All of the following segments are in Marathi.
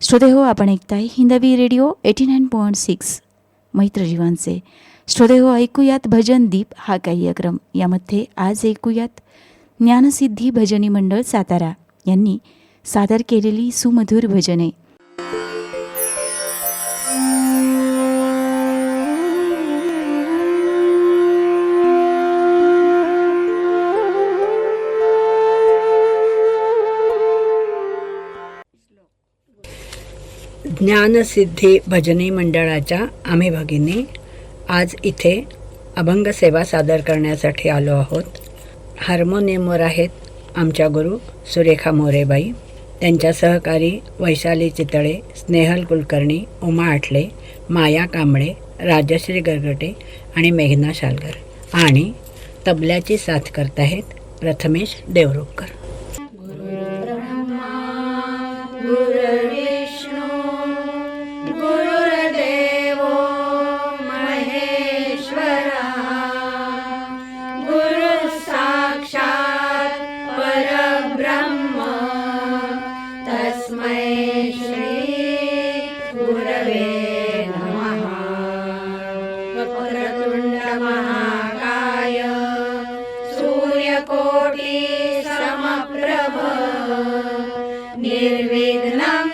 श्रोते हो, आपण ऐकताय हिंदवी रेडिओ 89.6 मैत्रजीवांचे. श्रोते हो, ऐकूयात भजन दीप हा कार्यक्रम. यामध्ये आज ऐकूयात ज्ञानसिद्धी भजनी मंडळ सातारा यांनी सादर केलेली सुमधुर भजने. ज्ञानसिद्धी भजनी मंडळाच्या आम्ही भगिनी आज इथे अभंग सेवा सादर करण्यासाठी आलो आहोत. हार्मोनियमवर आहेत आमच्या गुरु सुरेखा मोरेबाई, त्यांच्या सहकारी वैशाली चितळे, स्नेहल कुलकर्णी, उमा आठले, माया कांबळे, राजश्री गरगटे आणि मेघना शालकर. आणि तबल्याची साथ करत आहेत प्रथमेश देवरुखकर. निर्विघ्नं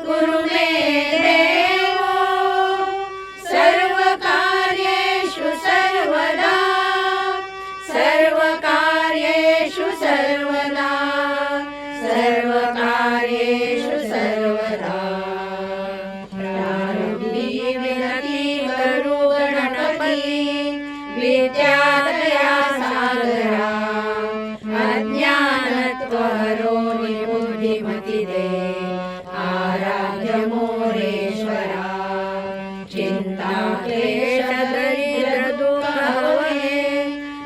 कुरु मे देव, सर्वकार्येषु सर्वदा, सर्वकार्येषु सर्वदा, सर्वकार्येषु सर्वदा. प्रारंभी विनती करू गणपती, विद्यादया सागरा, अज्ञानत्वहरो बुद्धिमती दे, आराध्य मोरेश्वरा. चिंता क्लेश दरिद्र दुःख हवे,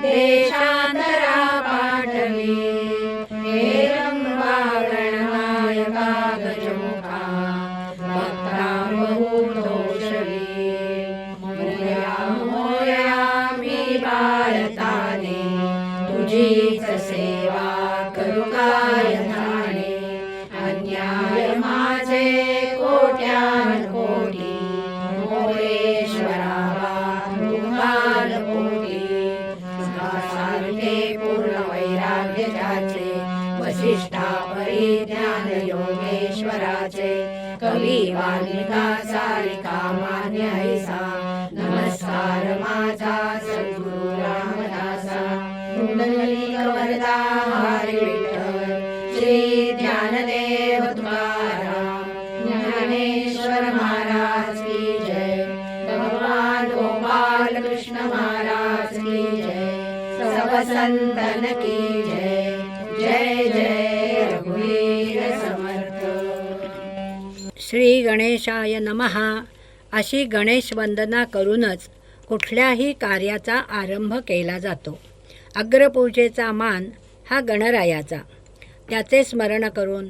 देशांतरा पाठवी. हे रंभा गणनायका गजमुखा, भक्ता बहु तोषवी. मोरया मोरया मी भारताने, तुझीच सेवा करू काय ठाणे. अन्याय माझे कोट्यान कोटी, मोरेश्वरा तुकाल कोटी. सारखे पूर्ण वैराग्य ज्याचे, वसिष्ठा परिज्ञान योगेश्वराचे. कवी वाल्मिका सारिका मान्य ऐसा, नमस्कार माझा सद्गुरु रामदासा. कुंडलिक वरदा हरी विठ्ठल, श्री ज्ञानदेव तुकाराम, ज्ञानेश्वर महाराज की जय. भगवान गोपाल कृष्ण महाराज की जय. सब संतन की जय. जय जय रघुवीर समर्थ. श्री गणेशाय नमः अशी गणेश वंदना करूनच कुठल्याही कार्याचा आरंभ केला जातो. अग्रपूजेचा मान हा गणरायाचा. त्याचे स्मरण करून,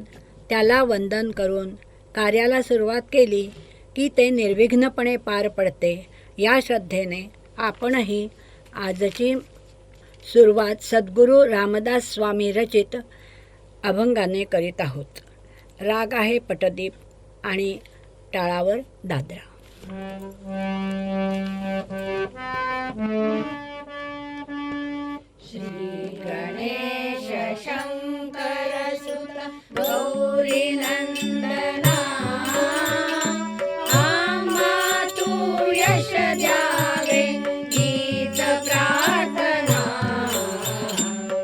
त्याला वंदन करून कार्याला सुरुवात केली की ते निर्विघ्नपणे पार पडते. या श्रद्धेने आपणही आजची सुरुवात सद्गुरू रामदास स्वामी रचित अभंगाने करीत आहोत. राग आहे पटदीप आणि टाळावर दादरा. श्री गणेश शंकर सुत गौरी नंदना, आम्हा तू यश द्यावे हीच प्रार्थना.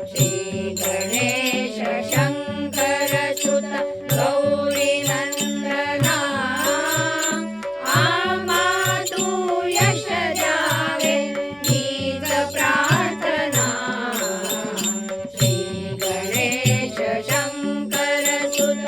श्री गणेश शंकर सुत गौरी नंदना, आम्हा तू यश द्यावे हीच प्रार्थना. श्री गणेश शंकर सुत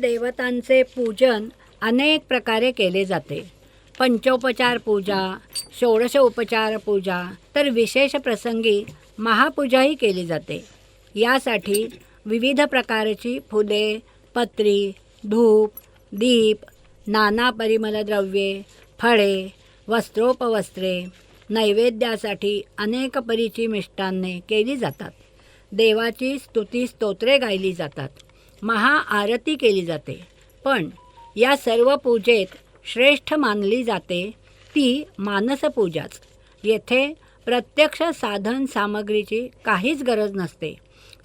देवतांचे पूजन अनेक प्रकारे केले जाते. पंचोपचार पूजा, षोडशोपचार पूजा, तर विशेष प्रसंगी महापूजाही केली जाते. यासाठी विविध प्रकारची फुले, पत्री, धूप, दीप, नाना परिमल द्रव्ये, फळे, वस्त्रोपवस्त्रे, नैवेद्यासाठी अनेक परीची मिष्टान्ने केली जातात. देवाची स्तुती स्तोत्रे गायली जातात. महाआरती केली जाते. पण या सर्व पूजेत श्रेष्ठ मानली जाते ती मानसपूजाच. येथे प्रत्यक्ष साधन सामग्रीची काहीच गरज नसते.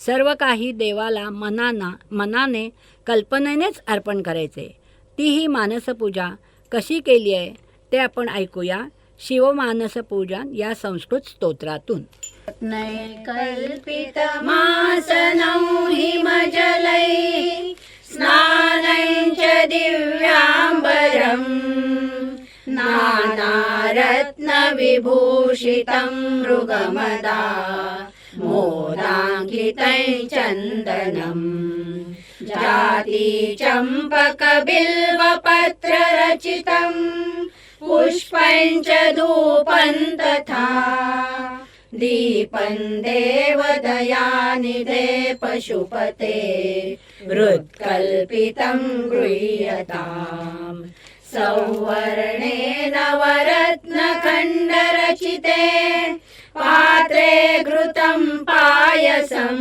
सर्व काही देवाला मनाने कल्पनेनेच अर्पण करायचे. ती ही मानसपूजा कशी केली आहे ते आपण ऐकूया शिवमानसपूजन या संस्कृत स्तोत्रातून. कल्पितमासनौ हिमजलै स्नानं च दिव्याम्बरं नानारत्नविभूषितं मृगमदा मोदाङ्कितं चन्दनं जातिचम्पकबिल्वपत्ररचितं पुष्पं च धूपं तथा दीपं देवदयानिधे पशुपते हृत्कल्पितं गृह्यताम् सौवर्णेन नवरत्नखण्डरचिते पात्रे घृतं पायसं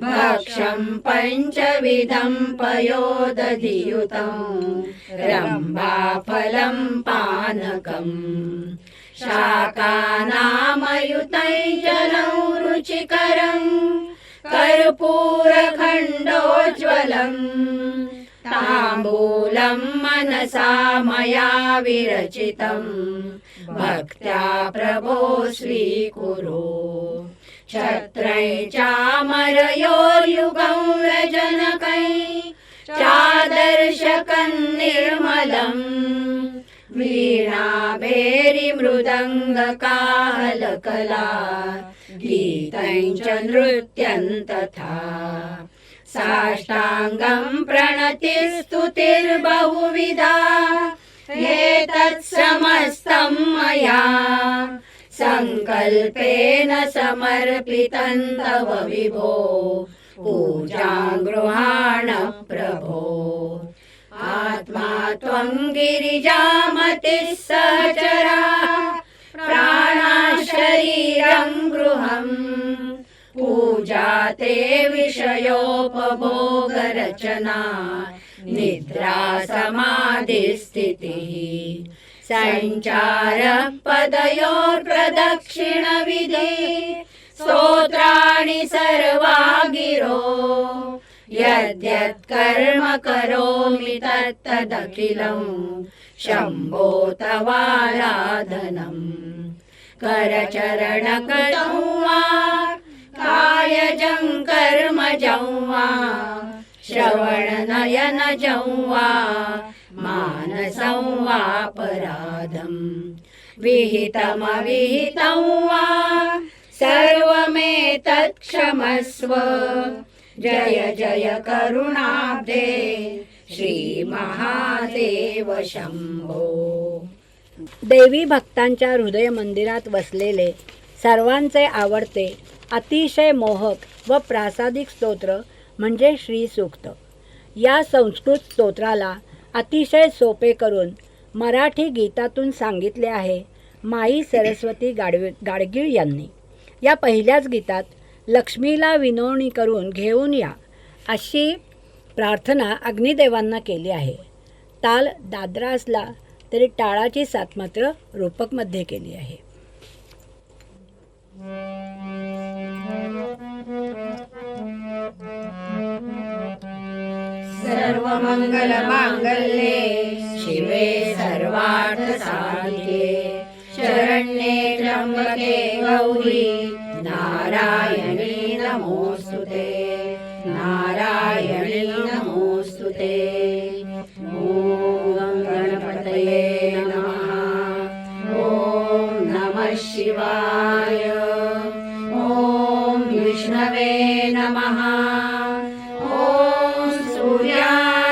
भक्षं पञ्चविधं पयोदधियुतं रम्भाफलं पानकम् शाकानामयुतं जलं रुचिकरं कर्पूरखण्डोज्ज्वलं ताम्बूलं मनसा मया विरचितं भक्त्या प्रभो स्वीकुरु छत्रं चामरयोर्युगं व्यजनकै चादर्शकं निर्मलं वीणाभेरिमृदङ्गकाहलकला गीतं च नृत्यं तथा साष्टाङ्गं प्रणतिस्तुतिर्बहुविधा एतत् समस्तं मया सङ्कल्पेन समर्पितं तव विभो पूजां गृहाण प्रभो आत्मा त्वं गिरिजामतिः सहचरा प्राणा शरीरं गृहं पूजा ते विषयोपभोगरचना निद्रा समाधिस्थितिः सञ्चारः पदयोर्प्रदक्षिणविधि स्तोत्राणि सर्वा गिरो यद्यत् कर्म करोमि तत्तदखिलं शम्भो तवाराधनम् करचरणकृतं वा कायजं कर्मजं वा श्रवणनयनजं वा मानसं वापराधं विहितमविहितं वा सर्वमेतत् क्षमस्व जय जय करुणाब्धे श्री महादेव शंभो. देवी भक्तांच्या हृदय मंदिरात वसलेले सर्वांचे आवडते अतिशय मोहक व प्रासादिक स्तोत्र म्हणजे श्री सूक्त. या संस्कृत स्तोत्राला अतिशय सोपे करून मराठी गीतातून सांगितले आहे माई सरस्वती गाडगीळ यांनी. या पहिल्याच गीतात लक्ष्मीला विनवणी करून घेऊन या अशी प्रार्थना अग्निदेवांना केली आहे. ताल दादरा असला तरी टाळाची सात मात्र रूपकमध्ये केली आहे. सर्वमंगलमांगल्ये शिवे सर्वार्थसाधिके शरण्ये त्र्यंबके गौरी नारायणी नमोस्तुते नारायणी नमोस्तुते. ॐ गणपतये नमः. ॐ नमः शिवाय. ॐ विष्णवे नमः. ॐ सूर्याय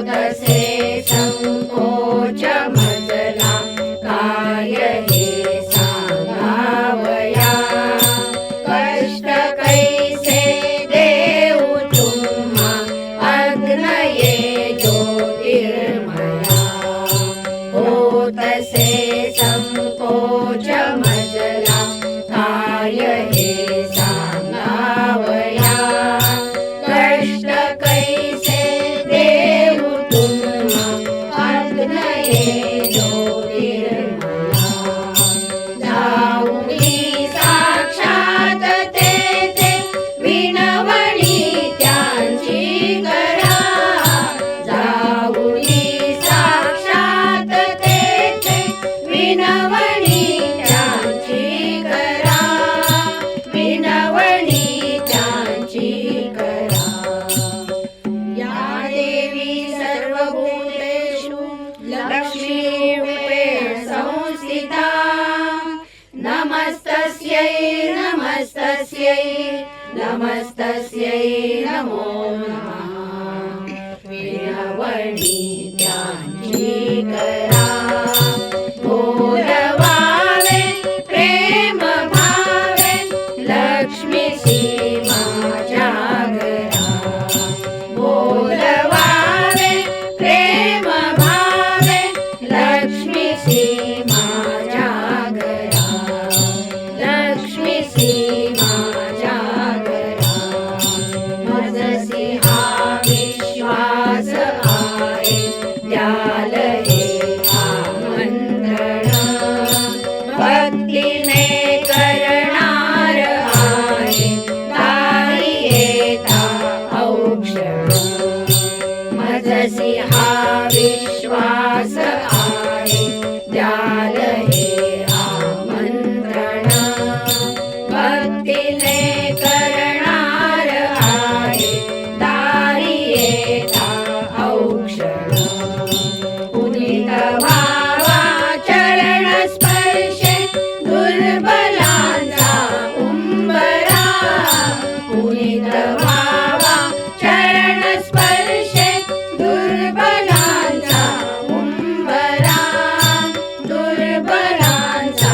तसे संकोच मजला काय हे सांगावया कष्ट कैसे देऊ तुम्हा अग्नये ज्योतिर्मया हो तसे संकोच मजला काय हे सांगावया कष्ट कैसे देऊ तुम्हा अग्नये ज्योतिर्मया जाऊनी साक्षात तेथे विनवणी त्यांची करा जाऊनी साक्षात तेथे विनवणी त्यांची करा विनवणी त्यांची करा या देवी सर्वभूतेषु लक्ष्मीरूपेण संस्थिता नमस्तस्यै नमस्तस्यै नमस्तस्यै नमो नमः विनवणी त्यांची करा बोलवावे प्रेम भावे लक्ष्मीशी माझ्या घरा बोलवावे प्रेम भावे लक्ष्मीशी माझ्या घरा लक्ष्मीशी माझ्या घरा मजसी हा विश्वास आहे द्याल हे आमंत्रण भक्तीने करणार आहे ताई येता औक्षण मजसी हा विश्वास आहे द्याल हे आमंत्रण भक्तीने करणार आहे दारी येता औक्षण पुनीत भावा चरण स्पर्शे दुर्बलांचा उंबरा पुनीत भावा चरण स्पर्शे दुर्बलांचा उंबरा दुर्बलांचा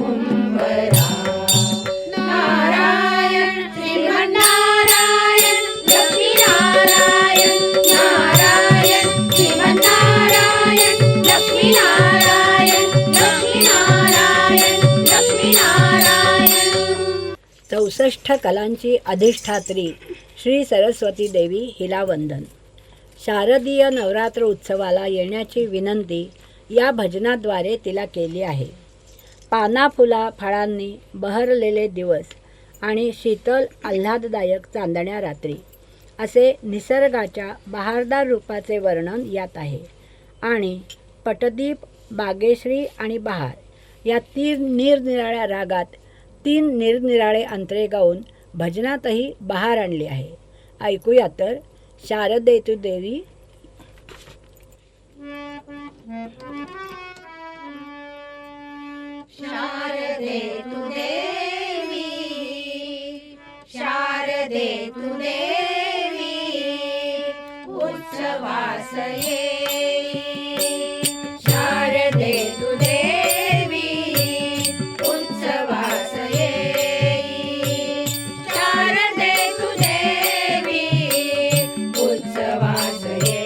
उंबरा नारायण श्रीमन्नारायण लक्ष्मीनारायण नारायण श्रीमन्नारायण लक्ष्मीनारायण लक्ष्मीनारायण लक्ष्मीनारायण 64 कलांची अधिष्ठात्री श्री सरस्वती देवी हिला वंदन. शारदीय नवरात्र उत्सवाला येण्याची विनंती या भजनाद्वारे तिला केली आहे. पाना फुला फळांनी बहरलेले दिवस आणि शीतल आल्हाददायक चांदण्या रात्री असे निसर्गाच्या बहारदार रूपाचे वर्णन यात आहे. आणि पटदीप, बागेश्री आणि बहार या 3 निरनिराळ्या रागात 3 निरनिराळे अंतरे गाऊन भजनातही बहार आणली आहे. ऐकूया तर शारदे तू देवी. शारदे तु देवी शारदे तु देवी उत्सवास येई शारदे तु देवी उत्सवास येई शारदे तु देवी उत्सवास येई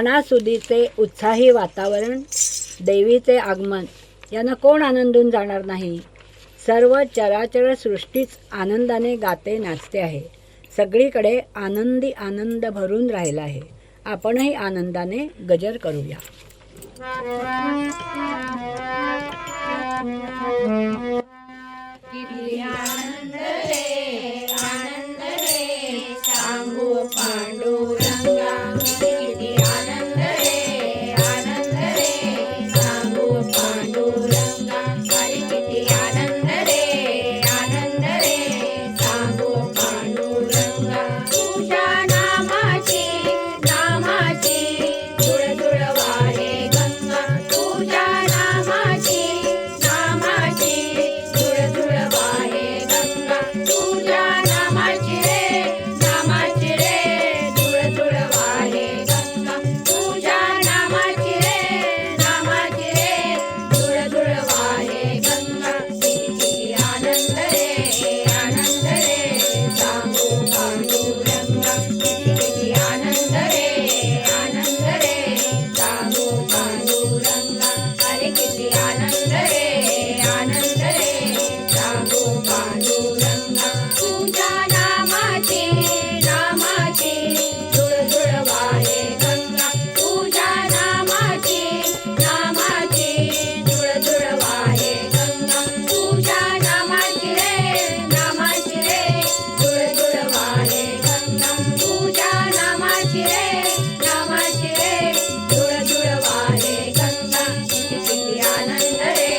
सणासुदीचे उत्साही वातावरण, देवीचे आगमन यानं कोण आनंदून जाणार नाही. सर्व चराचर सृष्टीच आनंदाने गाते नाचते आहे. सगळीकडे आनंदी आनंद भरून राहिला आहे. आपणही आनंदाने गजर करूया. किती आनंद रे सांगू पांडुरंगा. किती आनंद रे सांगू पांडुरंगा. अरे किती आनंद रे सांगू पांडुरंगा. तुझ्या नामाची धुळ वाहे गंगा. तुझ्या नामाची धुळ वाहे गंगा. तुझ्या नामाची रे धुळ वाहे गंगा. तुझ्या नामाची रे धुळ वाहे गंगा. किती आनंद रे सांगू पांडुरंगा. किती आनंद रे सांगू पांडुरंगा. अरे किती आनंद रे सांगू पांडुरंगा. तुझ्या नामाची धुळ वाहे गंगा. तुझ्या नामाची धुळ वाहे गंगा. तुझ्या नामाची रे धुळ वाहे गंगा. तुझ्या नामाची रे धुळ वाहे गंगा. किती आनंद रे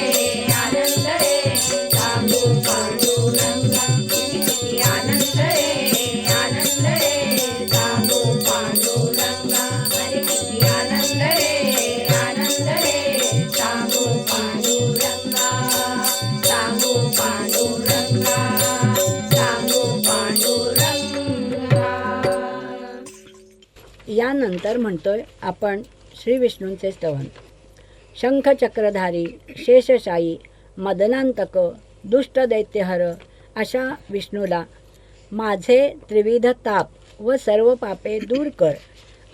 सांगू पांडुरंगा. किती आनंद रे सांगू पांडुरंगा. अरे किती आनंद रे सांगू पांडुरंगा. सांगू पांडुरंगा. यानंतर म्हणतोय आपण श्री विष्णूंचे स्तवन. शंख चक्रधारी, शेषशायी, मदनांतक, दुष्ट दैत्यहर अशा विष्णूला माझे त्रिविध ताप व सर्व पापे दूर कर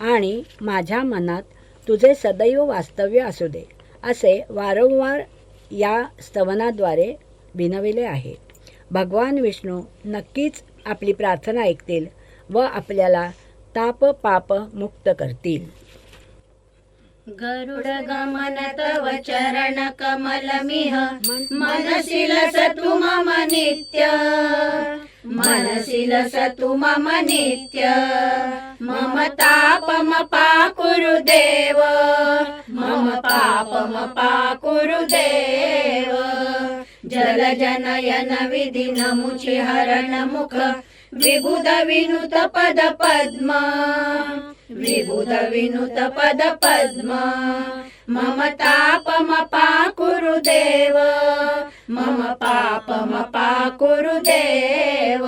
आणि माझ्या मनात तुझे सदैव वास्तव्य असू दे असे वारंवार या स्तवनाद्वारे विनविले आहे. भगवान विष्णू नक्कीच आपली प्रार्थना ऐकतील व आपल्याला ताप पाप मुक्त करतील. गरुड गमन तव चरण कमलमिह मनसि लसतु मम नित्य. मनसि लसतु मम नित्य. मम तापम पाकुरु देव. मम पापम पाकुरु देव. जलजनयन विधि नमुचि हरण मुख. विबुध विनुत पद पद्म. विबुध विनुत पद पद्म. मम तापम पाकुरु देव. मम पापम पाकुरु देव.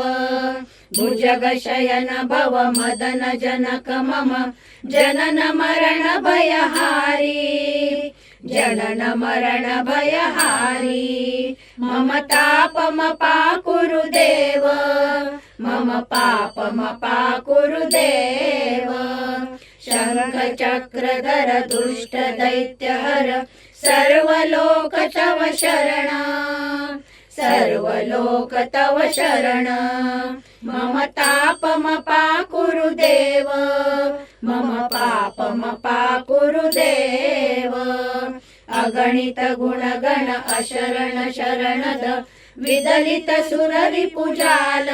भुजग शयन भव मदन जनक मम. जनन मरण भयहारी. जनन मरण भयहारी. मम तापम पाकुरु देव. मम पापम पाकुरु देव. शंख चक्रधर दुष्ट दैत्यहर. सर्वलोक तव शरण. सर्वलोक तव शरण. मम तापम पाकुरु देव. मम पापम पाकुरु देव. अगणित गुणगण अशरण शरणद. विदलित सुररिपुजाल.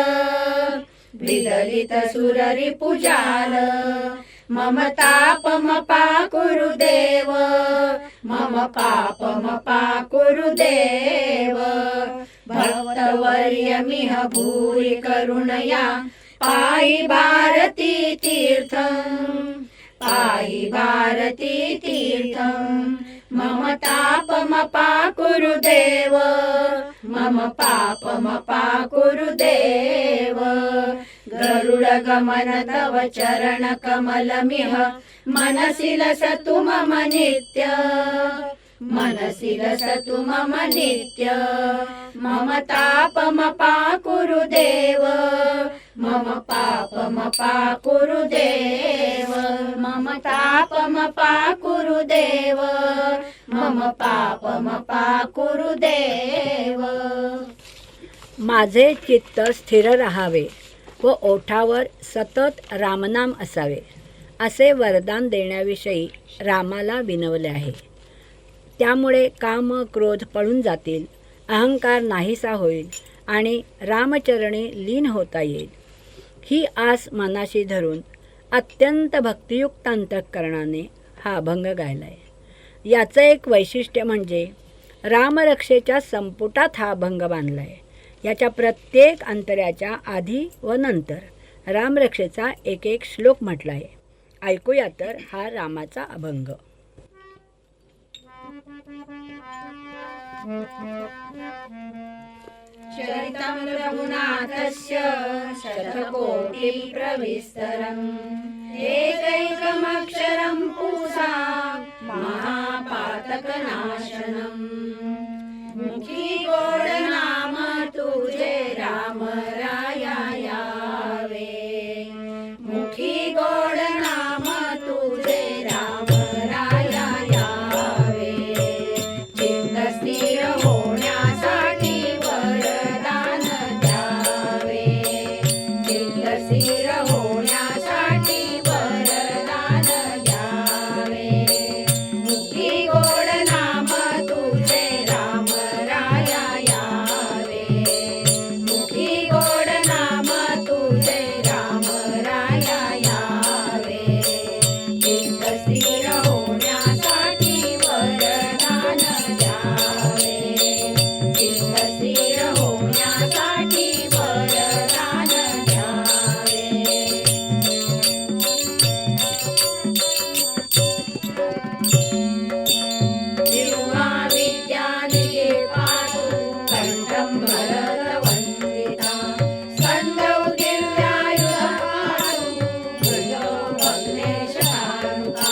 विदलित सुररिपुजाल. मम तापम पाकुरु देव. मम पापम पाकुरु देव. भक्तवर्यमिह भूरि करुणया. पायि भारती तीर्थं. पायि भारती तीर्थं. मम तापम पाकुरु देव. मम पापम पाकुरु देव. गरुड गमन तव चरण कमलमिह मनसि लसतु मम नित्य. मनसि लसतु मम नित्य. मम तापम पाकुरु देव. मम पापमपा कुरु देव मम तापमपा कुरु देव मम पापमपा कुरु देव. माझे चित्त स्थिर राहावे व ओठावर सतत रामनाम असावे असे वरदान देण्याविषयी रामाला विनवले आहे. त्यामुळे काम क्रोध पळून जातील, अहंकार नाहीसा होईल आणि रामचरणी लीन होता येईल. ही आस मनाशी धरून अत्यंत भक्तियुक्त अंतःकरणाने हा अभंग गायला आहे. याचं एक वैशिष्ट्य म्हणजे रामरक्षेच्या संपुटात हा अभंग बांधला आहे. याच्या प्रत्येक अंतऱ्याच्या आधी व नंतर रामरक्षेचा एक एक श्लोक म्हटला आहे. ऐकूया तर हा रामाचा अभंग. चरितं रघुनाथस्य शतकोटि प्रविस्तरम् एकैकमक्षरं पूसा महापातकनाशनम्. मुखी गोड नाम तुझे राम राया यावे मुखी गोड नाम तुझे राम राया यावे. चित्त स्थिर होण्यासाठी वरदान द्यावे चित्त स्थिर होण्यासाठी वरदान द्यावे. मुखी गोड नाम तुझे राम राया यावे मुखी गोड नाम तुझे राम राया यावे. चित्त स्थिर होण्यासाठी वरदान द्यावे चित्त स्थिर होण्यासाठी वरदान द्यावे. जिह्वा विद्यानिके पातु कण्ठं भरतवन्दिता. स्कन्धौ दिव्यायुधं पातु भुजौ भग्नेशकारुका.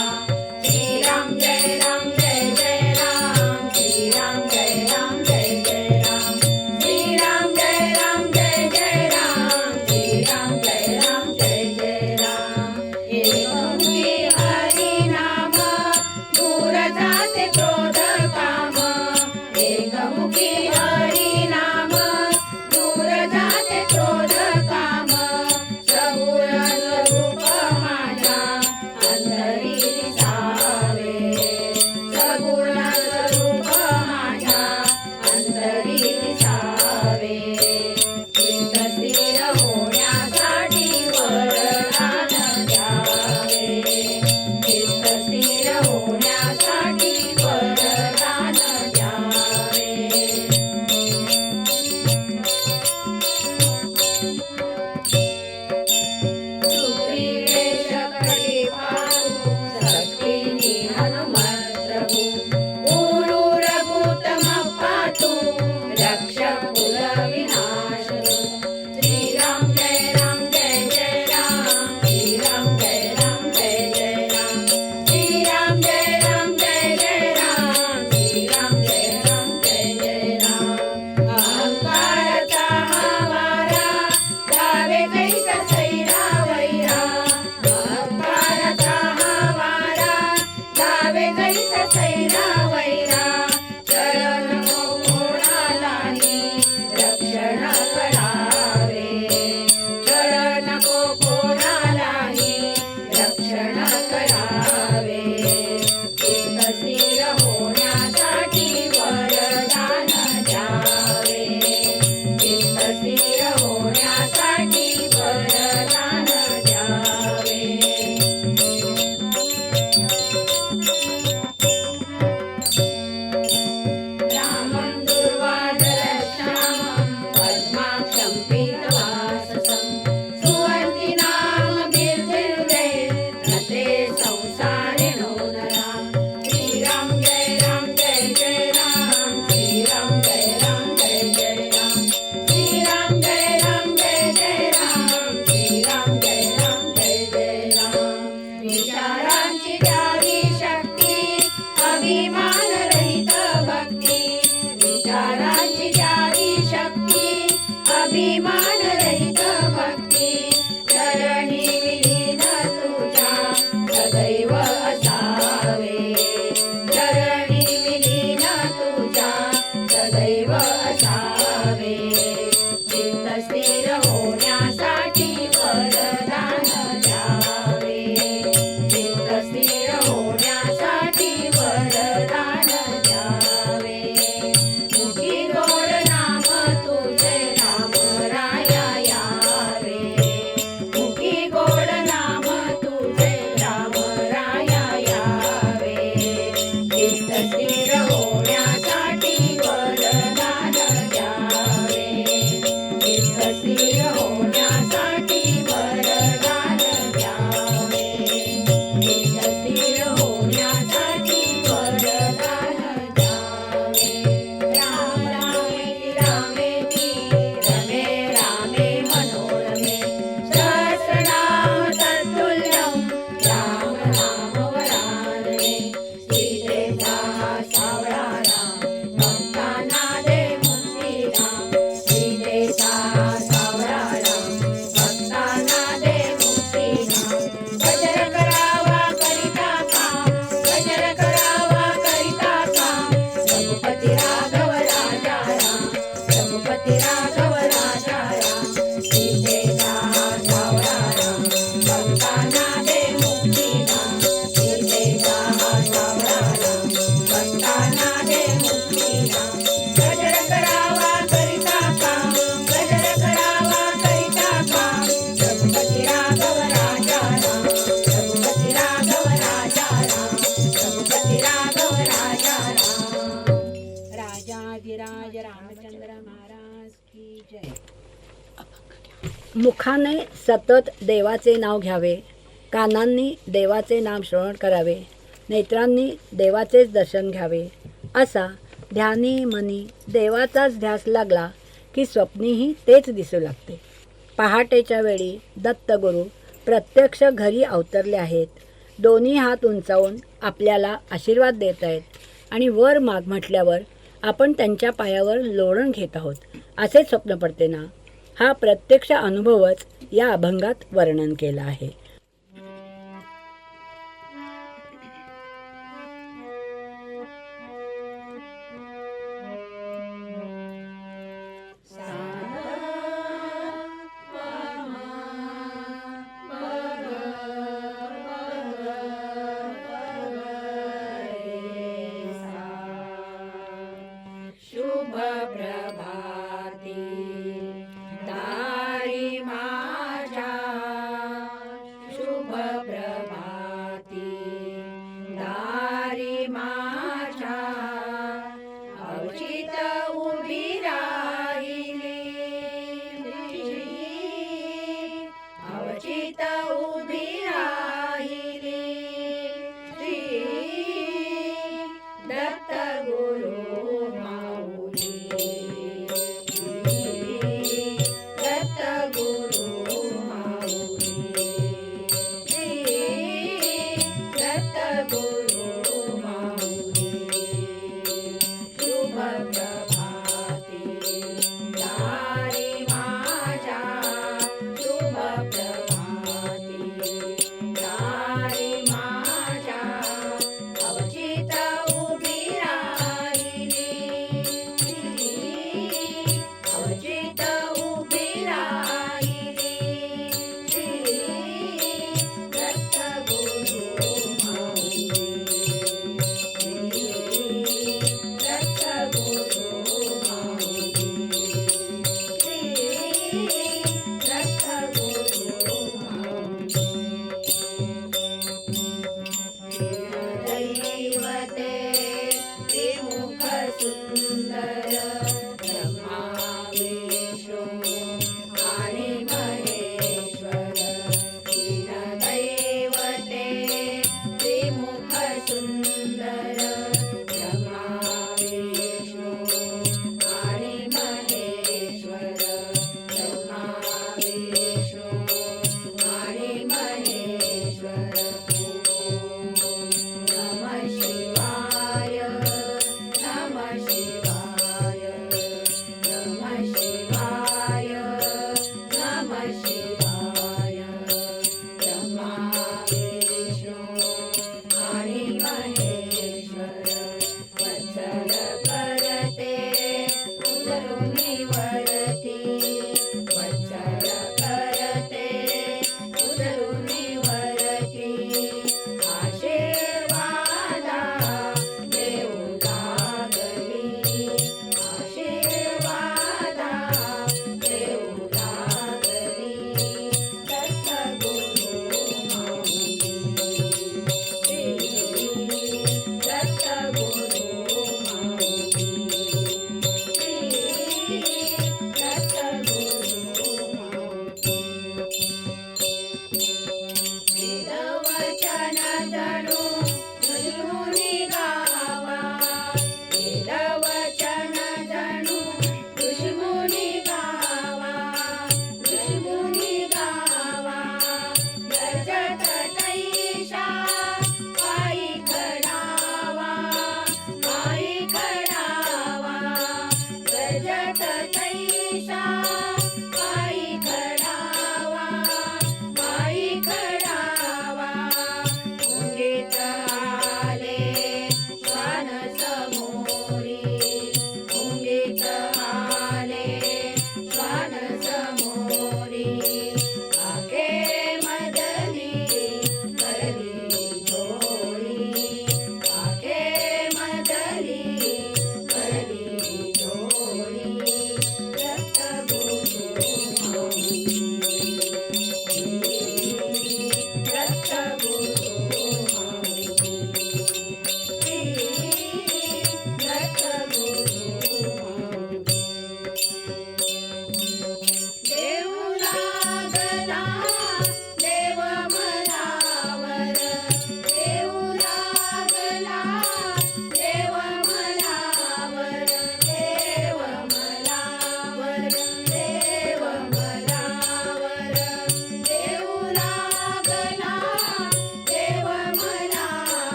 श्रीराम जय राम जय जय राम श्रीराम जय राम जय जय राम श्रीराम जय राम जय जय राम श्रीराम जय राम जय जय राम. एकमुखी हरी नाम दूर जाते क्रोध काम एकमुखी हरी नाम दूर जाते क्रोध काम. सगुण स्वरूप माझ्या अंतरी दिसावे सगुण स्वरूप माझ्या अंतरी दिसावे. चित्त स्थिर होण्यासाठी वरदान द्यावे चित्त स्थिर होण्यासाठी वरदान द्यावे. सुग्रीवेश कळी पाहू सक्तीनी हनुमत प्रभू. ऊरू रघुतम पातु रक्ष कुल विनाशनु. श्रीराम जय राम जय जय राम श्रीराम जय राम जय जय राम श्रीराम जय राम जय जय राम श्रीराम जय राम जय जय राम. अहंकारचा हा वारा जावे कैसा सैरा वैरा अहंकारचा हा वारा जावे कैसा सैरा वैरा. छळ नको कोणालाही रक्षण करावे छळ नको कोणालाही रक्षण करावे. चित्त स्थिर होण्यासाठी वरदान द्यावे चित्त स्थिर होण्यासाठी वरदान द्यावे. रामं दुर्वादलश्यामं पद्माक्षं पीतवाससं. सुवन्ति नामभिर्दिव्ये रते संसारिणो नरा. श्रीराम जय राम जय जय राम श्रीराम जय राम जय जय राम श्रीराम जय राम जय जय राम श्रीराम जय राम जय जय राम. विचारांची द्यावी शक्ती अभिमान रहित भक्ती विचारांची द्यावी शक्ती अभिमान रहित भक्ती. राजाधिराज रामचंद्र महाराज की जय. मुखाने सतत देवाचे नाव घ्यावे, कानांनी देवाचे नाम श्रवण करावे, नेत्रांनी देवाचेच दर्शन घ्यावे. असा ध्यानी मनी देवाचाच ध्यास लागला की स्वप्नीही तेच दिसू लागते. पहाटेच्या वेळी दत्तगुरू प्रत्यक्ष घरी अवतरले आहेत. दोन्ही हात उंचावून आपल्याला आशीर्वाद देत आहेत आणि वर माग म्हटल्यावर आपण त्यांच्या पायावर लोळण घेत आहोत असे स्वप्न पडते ना. हा प्रत्यक्ष अनुभवच या अभंगात वर्णन केला आहे. शुभ प्रभाती दारी माझ्या, शुभ प्रभाती दारी माझ्या, अवचित उभी राहिली, अवचित उभी राहिली श्री दत्त गुरु माऊली.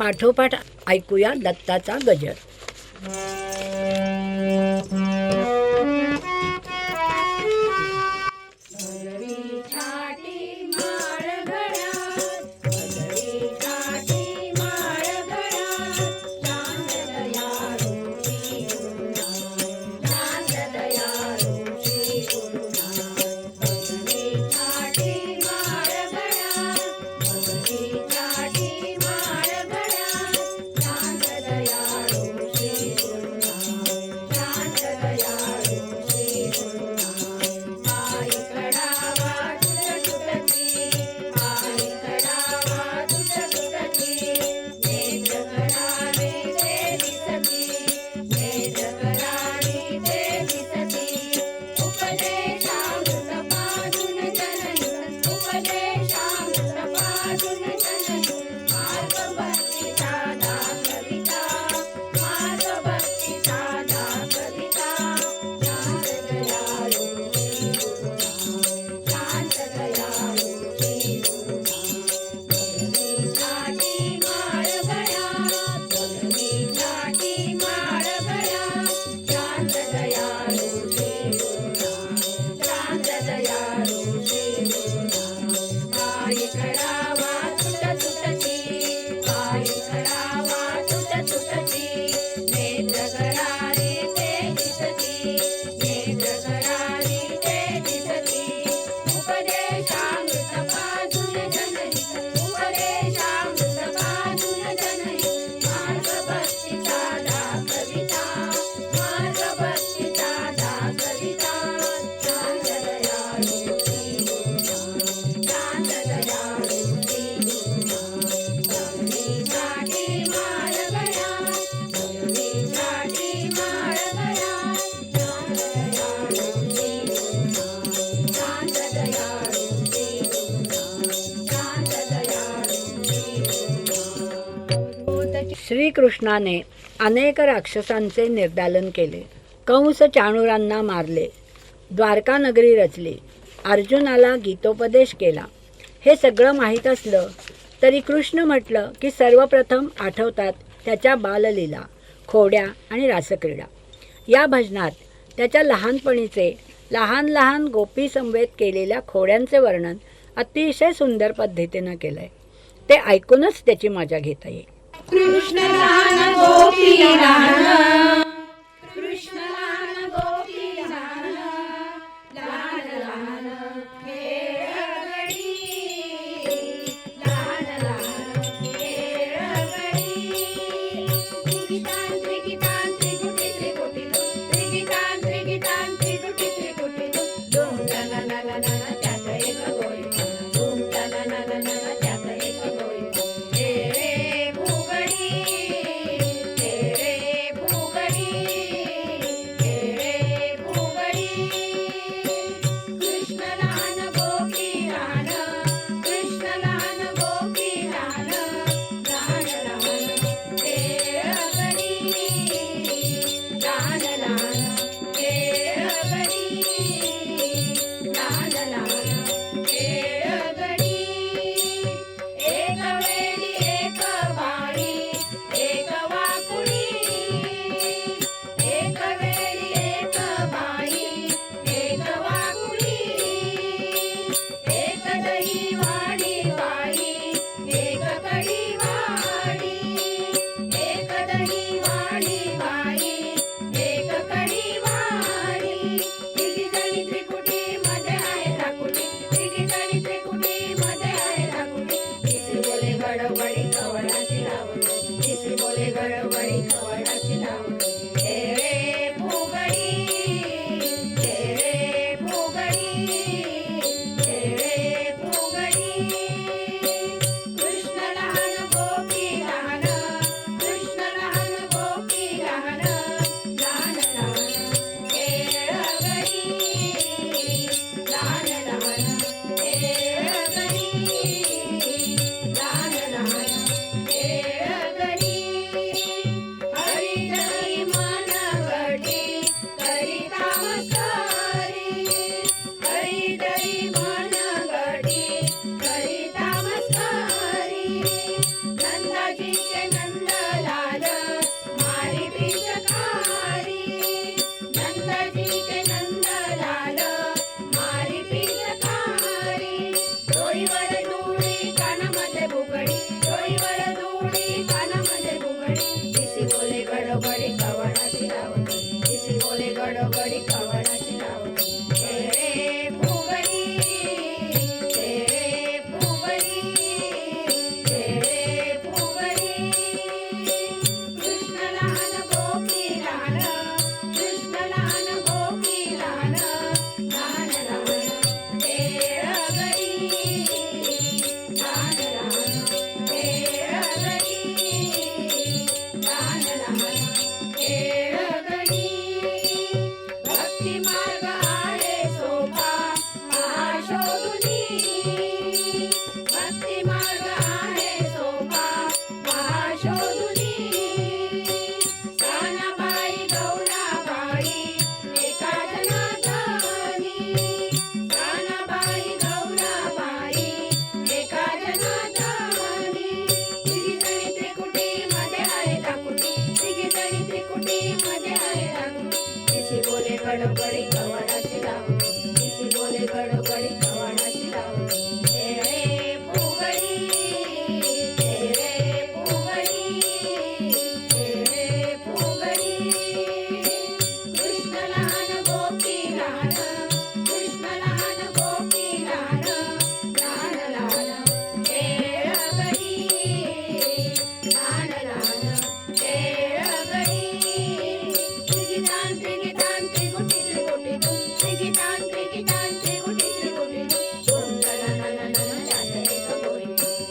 पाठोपाठ ऐकूया दत्ताचा गजर. छाटी माळ गळ्यात भगवी छाटी माळ गळ्यात शांत दयाळू श्री गुरुनाथ शांत दयाळू श्री गुरुनाथ भगवी छाटी माळ गळ्यात भगवी छाटी माळ गळ्यात शांत दयाळू श्री गुरुनाथ शांत दयाळू श्री गुरुनाथ आई कडावा तुट तुटती आई कडावा तुट तुटती नेत्र करावे ते दिसती नेत्र करावी ते दिसती उपदेशामृत पाजून जननी उपदेशामृत पाजून जननी मार्ग भक्तीचा दाखविता मार्ग भक्तीचा दाखविता शांत दयाळू श्री गुरुनाथ शांत दयाळू श्री गुरुनाथ भगवी छाटी माळ गळ्यात भगवी छाटी माळ गळ्यात शांत दयाळू श्री गुरुनाथ शांत दयाळू श्री गुरुनाथ आई कडावा तुट तुटती आई कडावा तुट तुटती नेत्र करारी ते दिसती नेत्र करारी ते दिसती उपदेशामृत पाजून जननी उपदेशामृत पाजून जननी मार्ग भक्तीचा दाखविता मार्ग भक्तीचा दाखविता शांत दयाळू श्री गुरुनाथ शांत दयाळू श्री गुरुनाथ भगवी छाटी माळ गळ्यात भगवी छाटी माळ गळ्यात शांत दयाळू श्री गुरुनाथ शांत दयाळू श्री गुरुनाथ शांत दयाळू श्री गुरुनाथ. श्रीकृष्णाने अनेक राक्षसांचे निर्दालन केले. कंस चाणूरांना मारले. द्वारका नगरी रचली. अर्जुनाला गीतोपदेश केला. हे सगळं माहीत असलं तरी कृष्ण म्हटलं की सर्वप्रथम आठवतात त्याच्या बाललीला, खोड्या आणि रासक्रीडा. या भजनात त्याच्या लहानपणीचे लहान लहान गोपी समवेत केलेल्या खोड्यांचे वर्णन अतिशय सुंदर पद्धतीनं केलं आहे. ते ऐकूनच त्याची मजा घेता येईल. कृष्ण लहान गोपी लहान कृष्ण लहान गोपी लहान लहान लहान खेळगडी लहान लहान खेळगडी त्रिगितान त्रिगितान त्रिगुटी त्रिगुटी त्रिगितान त्रिगितान त्रिगुटी त्रिगुटी धूम ला ला ला ला त्यात एक गोळी धूम ला ला ला ला त्यात एक गोळी रे भुगडी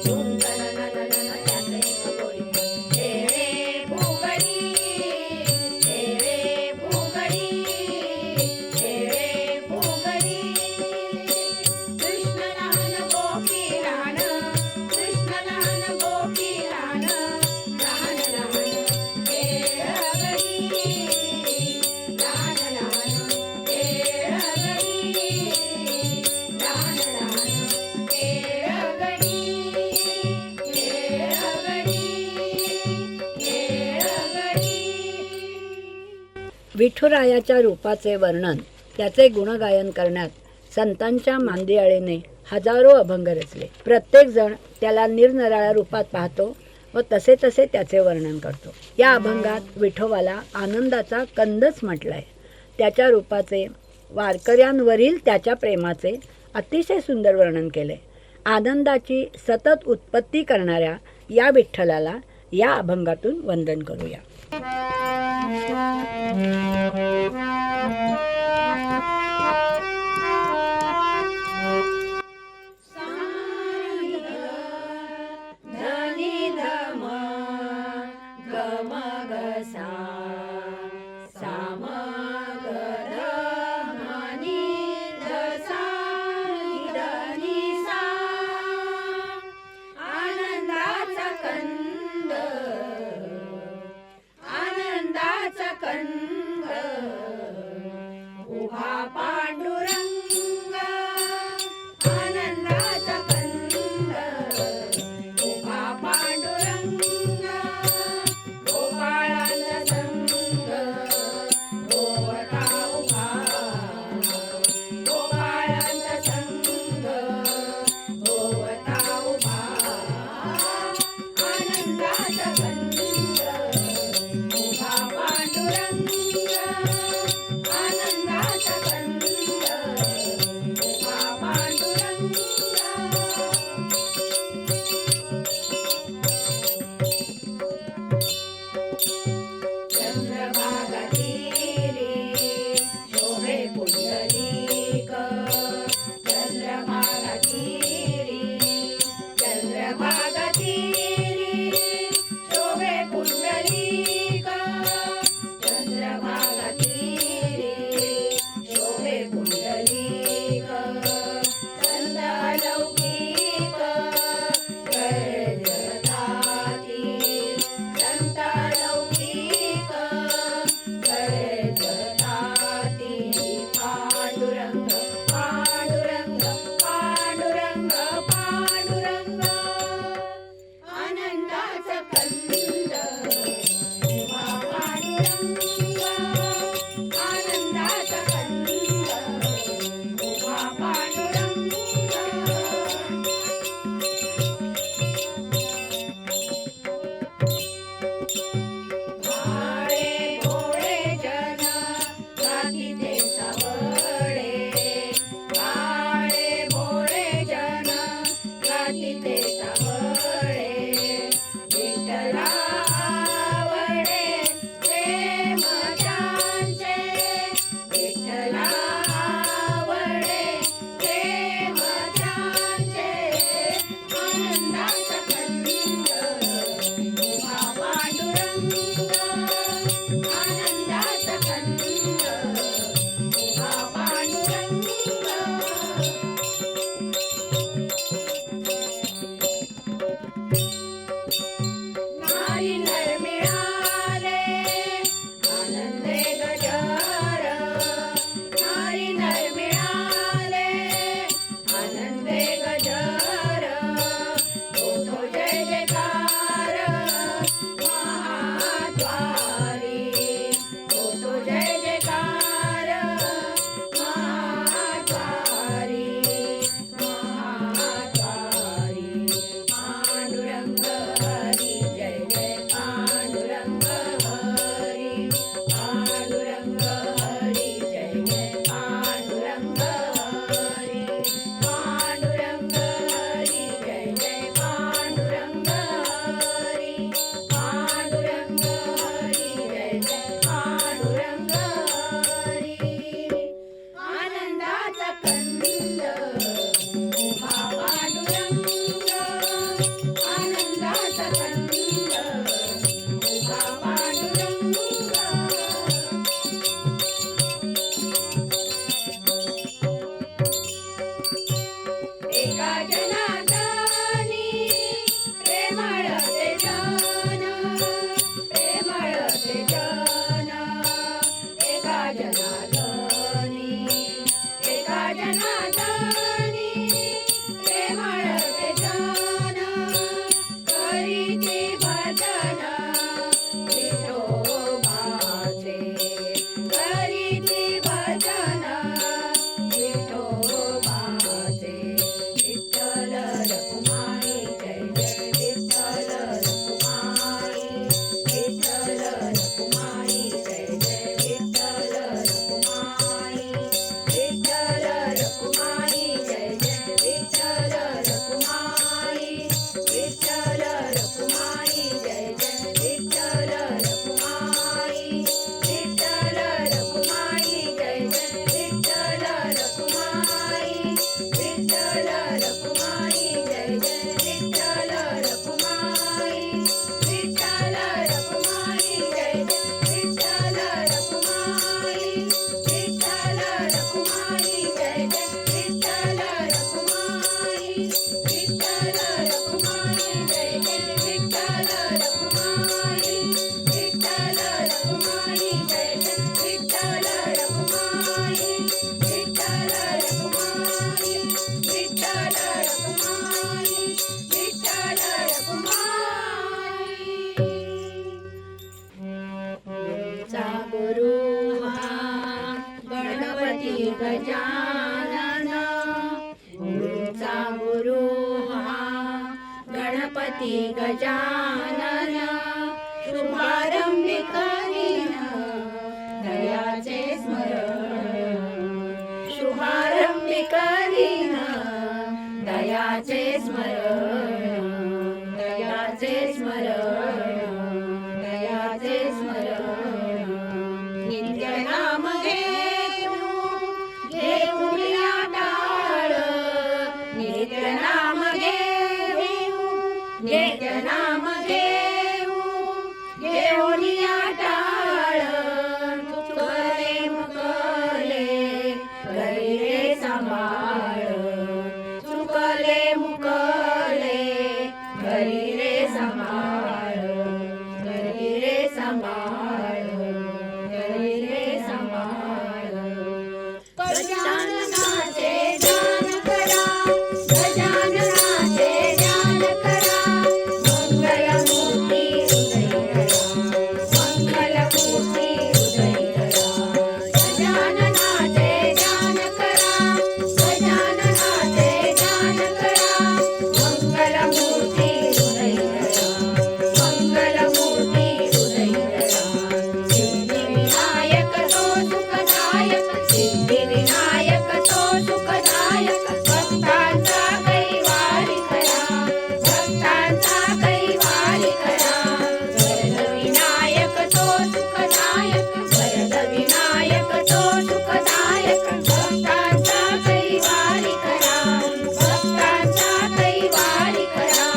धूम तननननन त्यात एक गोरी खेळे फुगडी खेळे फुगडी खेळे फुगडी कृष्ण लहान गोपी लहान कृष्ण लहान गोपी लहान लहान लहान खेळगडी लहान लहान खेळगडी लहान लहान खेळगडी खेळगडी विठुरायाच्या रूपाचे वर्णन, त्याचे गुणगायन करण्यात संतांच्या मांदियाळीने हजारो अभंग रचले. प्रत्येकजण त्याला निरनिराळ्या रूपात पाहतो व तसे तसे त्याचे वर्णन करतो. या अभंगात विठोबाला आनंदाचा कंदच म्हटलाय. त्याच्या रूपाचे, वारकऱ्यांवरील त्याच्या प्रेमाचे अतिशय सुंदर वर्णन केले. आनंदाची सतत उत्पत्ती करणाऱ्या या विठ्ठलाला या अभंगातून वंदन करूया. धनी धम गम गसा साम गध मनी दसा धनी सा आनंदाचा कंद आनंदाचा कंद उभा पांडुरंग आनंदाचा कंद उभा पांडुरंग गोपाळांचा संग गोवता उभा गोपाळांचा संग गोवता उभा आनंदाचा कंद उभा पांडुरंग आनंदाचा कंद उभा पांडुरंग चंद्रभागा तीरी शोभे पुंडलिक चंद्रभागा तीरी चंद्रभागा तीरी शोभे पुंडलिक चंद्रभागा तीरी शोभे पुंडलिक संत अलौकिक गर्जताती संत अलौकिक गर्जताती पांडुरंग पांडुरंग पांडुरंग पांडुरंग आनंदाचा कंद उभा पांडुरंग आनंदाचा कंद उभा पांडुरंग भाळे भोळे जन जाती ते सावळे भाळे भोळे जन जाती ते सावळे विठ्ठला आवडे प्रेम त्यांचे विठ्ठला आवडे प्रेम त्यांचे आनंदाचा कंद उभा पांडुरंग आनंदाचा कंद उभा पांडुरंग विठ्ठल रखुमाई विठ्ठल रखुमाई जय जय विठ्ठल रखुमाई विठ्ठल रखुमाई जय जय विठ्ठल रखुमाई विठ्ठल रखुमाई जय जय विठ्ठल रखुमाई विठ्ठल रखुमाई जय जय विठ्ठल रखुमाई विठ्ठल रखुमाई विठ्ठल रखुमाई विठ्ठल रखुमाई चा गुरु हा गणपती गजानन गुरुचा गुरु हा गणपती गजानन शुभारंभी करीन दयाचे स्मरण शुभारंभी करीन दयाचे स्मरण दयाचे स्मरण दयाचे स्मरण नित्य नाम घेऊन या टाळ नित्य नाम नित्य नाम घेऊन या टाळ चुकले मुकले घरी रे सांभाळ चुकले मुकले घरी रे सांभाळ घरी रे सांभाळ घरी रे सांभाळ गजाननाचे ध्यान करा गजाननाचे ध्यान करा मंगलमूर्ती हृदय धरा मंगलमूर्ती हृदय धरा गजाननाचे ध्यान करा मंगलमूर्ती हृदय धरा मंगलमूर्ती हृदय धरा सिद्धिविनायक तो सुखदायक सिद्धिविनायक तो सुखदायक भक्तांचा कैवारी करा भक्तांचा कैवारी करा वरदविनायक तो सुखदायक वरदविनायक तो सुखदायक भक्तांचा कैवारी करा भक्तांचा कैवारी करा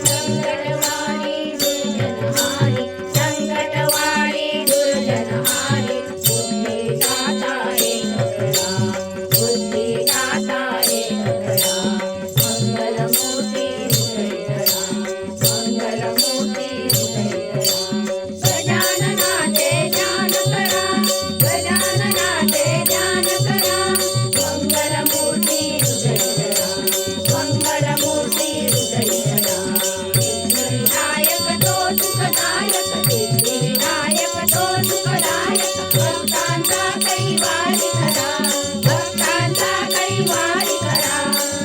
संकटवारी दुर्जनहारी संकटवारी दुर्जनहारी बुद्धिदाता एक करा बुद्धिदाता एक करा मंगलमूर्ती हृदय धरा मंगलमूर्ती हृदय धरा गजाननाचे ध्यान करा गजाननाचे ध्यान करा मंगलमूर्ती हृदय धरा मंगलमूर्ती हृदय धरा सिद्धिविनायक तो सुखदायक सिद्धिविनायक तो सुखदायक भक्तांचा कैवारी करा भक्तांचा कैवारी करा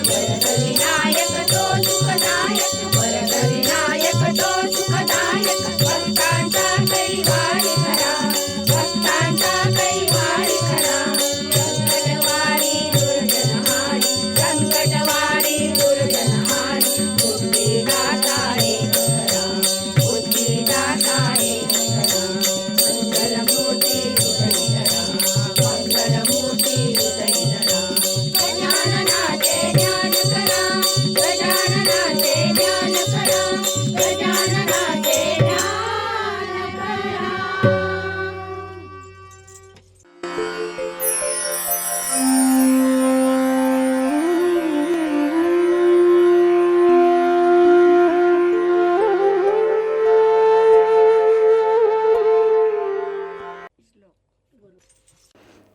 वरदविनायक तो सुखदायक वरदविनायक तो सुखदायक भक्तांचा कैवारी करा भक्तांचा कैवारी करा संकटवारी दुर्जनहारी संकटवारी दुर्जनहारी बुद्धिदाता एक करा बुद्धिदाता एक करा मंगलमूर्ती हृदय धरा मंगलमूर्ती हृदय धरा गजाननाचे ध्यान करा गजाननाचे ध्यान करा गजाननाचे ध्यान करा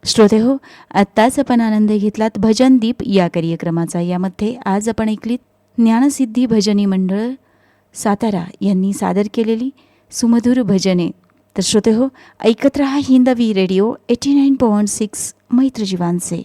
श्रोते हो, आत्ताच आपण आनंद घेतलात भजन दीप या कार्यक्रमाचा. यामध्ये आज आपण ऐकलीत ज्ञानसिद्धी भजनी मंडळ सातारा यांनी सादर केलेली सुमधुर भजने. तर श्रोते हो, ऐकत रहा हिंदवी रेडिओ 89.6 मैत्र जीवांचे.